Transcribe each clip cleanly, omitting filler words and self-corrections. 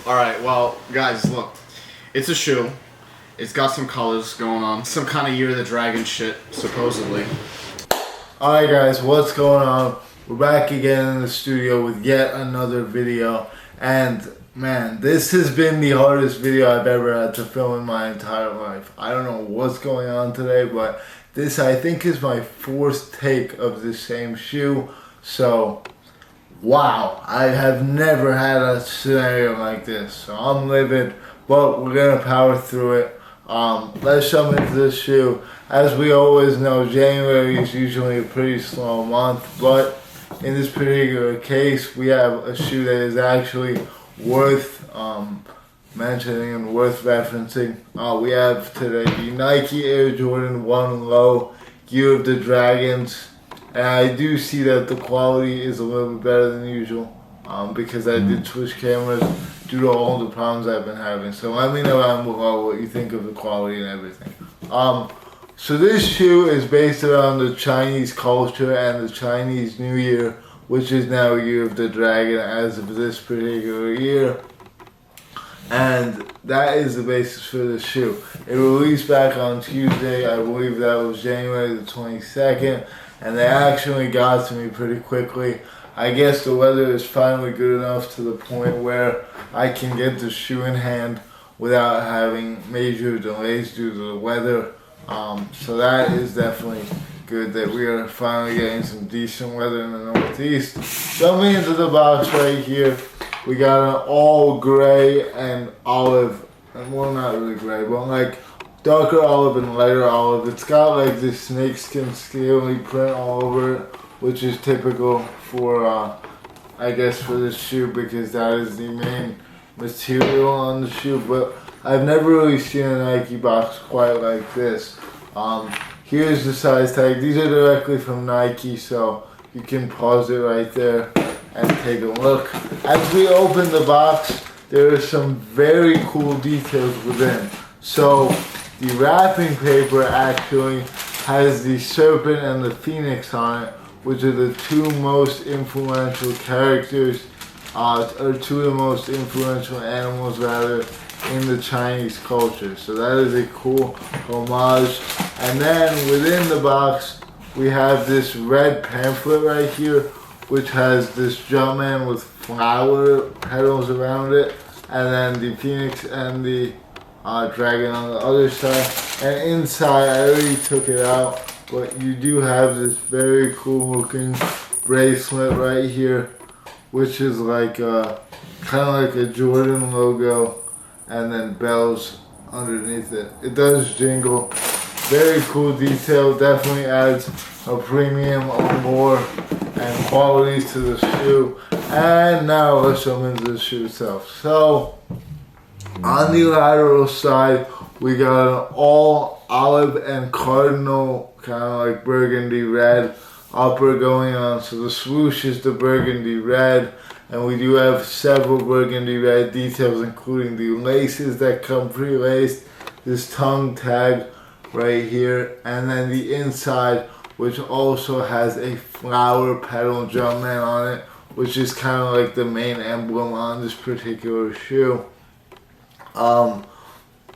Alright, well, guys, look. It's a shoe. It's got some colors going on. Some kind of Year of the Dragon shit, supposedly. Alright guys, what's going on? We're back again in the studio with yet another video. And man, this has been the hardest video I've ever had to film in my entire life. I don't know what's going on today, but this I think is my fourth take of the same shoe. So, wow, I have never had a scenario like this. So I'm livid, but we're gonna power through it. Let's jump into this shoe. As we always know, January is usually a pretty slow month, but in this particular case, we have a shoe that is actually worth mentioning and worth referencing. We have today the Nike Air Jordan 1 Low Year of the Dragons. And I do see that the quality is a little bit better than usual because I did switch cameras due to all the problems I've been having. So let me know down below what you think of the quality and everything. So this shoe is based around the Chinese culture and the Chinese New Year, which is now Year of the Dragon as of this particular year. And that is the basis for the shoe. It released back on Tuesday, I believe that was January the 22nd. And they actually got to me pretty quickly. I guess the weather is finally good enough to the point where I can get the shoe in hand without having major delays due to the weather. So that is definitely good that we are finally getting some decent weather in the Northeast. Jumping into the box right here, we got an all gray and olive, and well, not really gray, but like darker olive and lighter olive. It's got like this snakeskin scaly print all over it, which is typical for, I guess, for this shoe because that is the main material on the shoe. But I've never really seen a Nike box quite like this. Here's the size tag. These are directly from Nike, so you can pause it right there and take a look. As we open the box, there are some very cool details within. So the wrapping paper actually has the serpent and the phoenix on it, which are the two most influential characters, or two of the most influential animals rather, in the Chinese culture. So that is a cool homage. And then within the box, we have this red pamphlet right here, which has this Jumpman with flower petals around it, and then the phoenix and the dragon on the other side. And inside, I already took it out, but you do have this very cool looking bracelet right here, which is like kind of like a Jordan logo, and then bells underneath it. It does jingle. Very cool detail. Definitely adds a premium allure and quality to the shoe. And now let's jump into the shoe itself. So on the lateral side, we got an all olive and cardinal, kind of like burgundy red upper going on. So the swoosh is the burgundy red, and we do have several burgundy red details, including the laces that come pre-laced, this tongue tag right here, and then the inside, which also has a flower petal Jumpman on it, which is kind of like the main emblem on this particular shoe.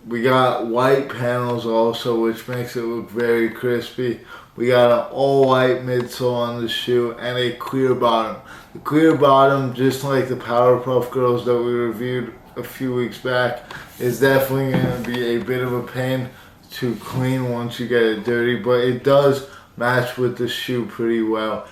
We got white panels also, which makes it look very crispy. We got an all white midsole on the shoe and a clear bottom. The clear bottom, just like the Powerpuff Girls that we reviewed a few weeks back, is definitely going to be a bit of a pain to clean once you get it dirty, but it does match with the shoe pretty well,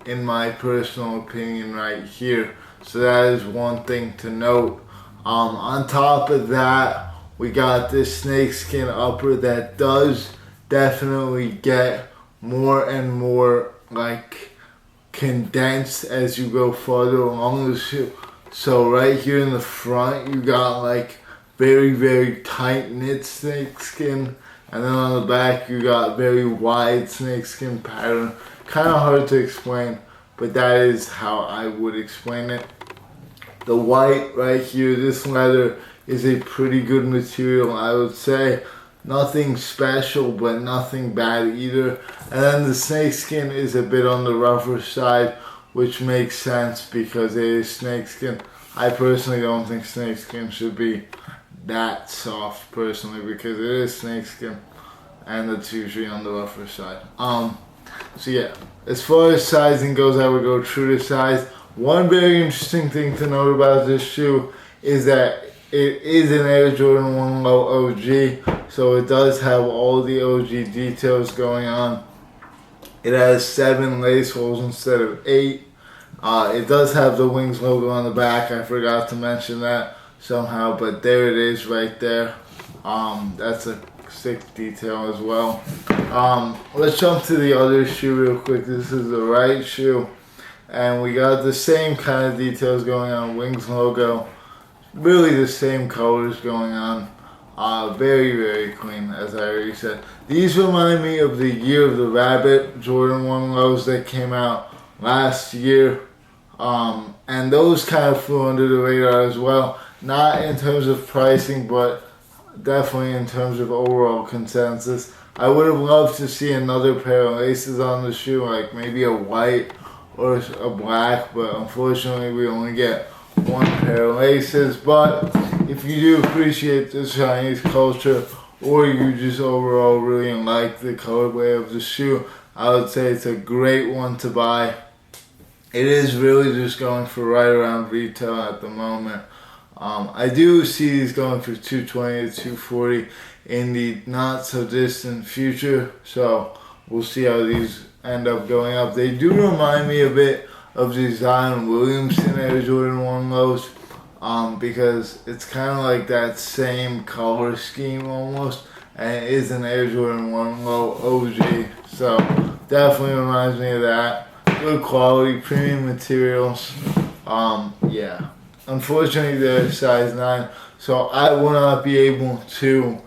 in my personal opinion right here. So that is one thing to note. On top of that, we got this snakeskin upper that does definitely get more and more like condensed as you go farther along the shoe. So right here in the front, you got like very, very tight knit snakeskin, and then on the back you got very wide snakeskin pattern. Kind of hard to explain, but that is how I would explain it. The white right here, this leather is a pretty good material, I would say. Nothing special, but nothing bad either. And then the snakeskin is a bit on the rougher side, which makes sense because it is snakeskin. I personally don't think snakeskin should be that soft personally, because it is snakeskin and it's usually on the rougher side. So yeah, as far as sizing goes, I would go true to size. One very interesting thing to note about this shoe is that it is an Air Jordan 1 Low OG, so it does have all the OG details going on. It has 7 lace holes instead of 8. It does have the Wings logo on the back. I forgot to mention that somehow, but there it is right there. That's a sick detail as well. Let's jump to the other shoe real quick. This is the right shoe, and we got the same kind of details going on. Wings logo, really the same colors going on. Very, very clean, as I already said. These remind me of the Year of the Rabbit Jordan 1 lows that came out last year. And those kind of flew under the radar as well. Not in terms of pricing, but definitely in terms of overall consensus. I would have loved to see another pair of laces on the shoe, like maybe a white or a black, but unfortunately we only get one pair of laces. But if you do appreciate the Chinese culture, or you just overall really like the colorway of the shoe, I would say it's a great one to buy. It is really just going for right around retail at the moment. I do see these going for $220 to $240 in the not so distant future, so we'll see how these end up going up. They do remind me a bit of the Zion Williamson Air Jordan 1 lows, because it's kind of like that same color scheme almost, and it is an Air Jordan 1 low OG, so definitely reminds me of that. Good quality, premium materials. Yeah. Unfortunately, they're size 9, so I will not be able to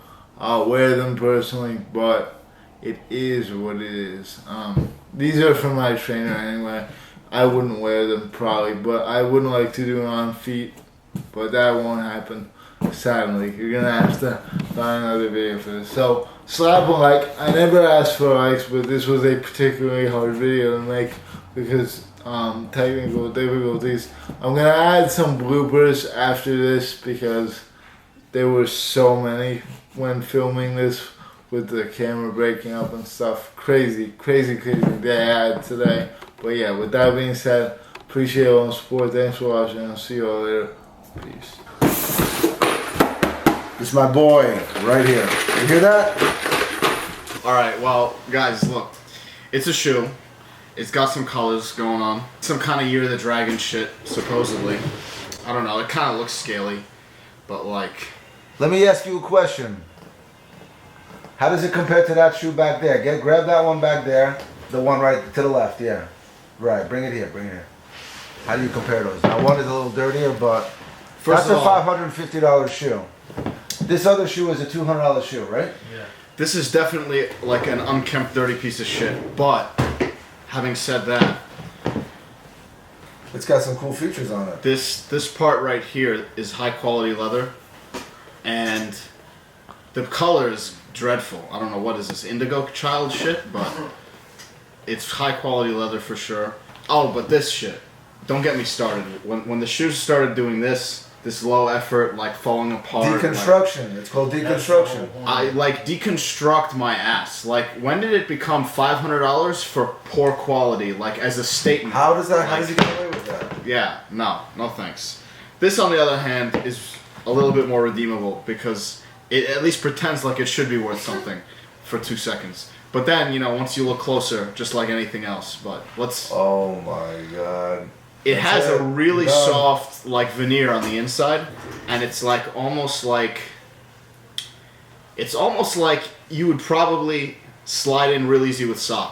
wear them personally, but it is what it is. These are from my trainer anyway. I wouldn't wear them probably, but I wouldn't like to do it on feet, but that won't happen, sadly. You're going to have to find another video for this. So, slap a like. I never asked for likes, but this was a particularly hard video to make because technical difficulties. I'm gonna add some bloopers after this because there were so many when filming this with the camera breaking up and stuff. Crazy day I had today. But yeah, with that being said, appreciate all the support. Thanks for watching. I'll see you all later. Peace. This is my boy right here. You hear that? Alright, well, guys, look. It's a shoe. It's got some colors going on. Some kind of Year of the Dragon shit, supposedly. I don't know, it kind of looks scaly. But like... Let me ask you a question. How does it compare to that shoe back there? Grab that one back there. The one right to the left, yeah. Right, bring it here, bring it here. How do you compare those? Now one is a little dirtier, but... First that's of all, a $550 shoe. This other shoe is a $200 shoe, right? Yeah. This is definitely like an unkempt, dirty piece of shit. But, having said that... It's got some cool features on it. This part right here is high quality leather. And the color is dreadful. I don't know, what is this, indigo child shit? But it's high quality leather for sure. Oh, but this shit. Don't get me started. When the shoes started doing this low effort, like falling apart. Deconstruction. Like, it's called deconstruction. I like deconstruct my ass. Like, when did it become $500 for poor quality? Like, as a statement. How does that? Like, how does he get away with that? Yeah, no thanks. This, on the other hand, is a little bit more redeemable because it at least pretends like it should be worth something for 2 seconds. But then, you know, once you look closer, just like anything else. But let's. Oh my god. It has a really soft, like, veneer on the inside, and it's like almost like you would probably slide in real easy with socks.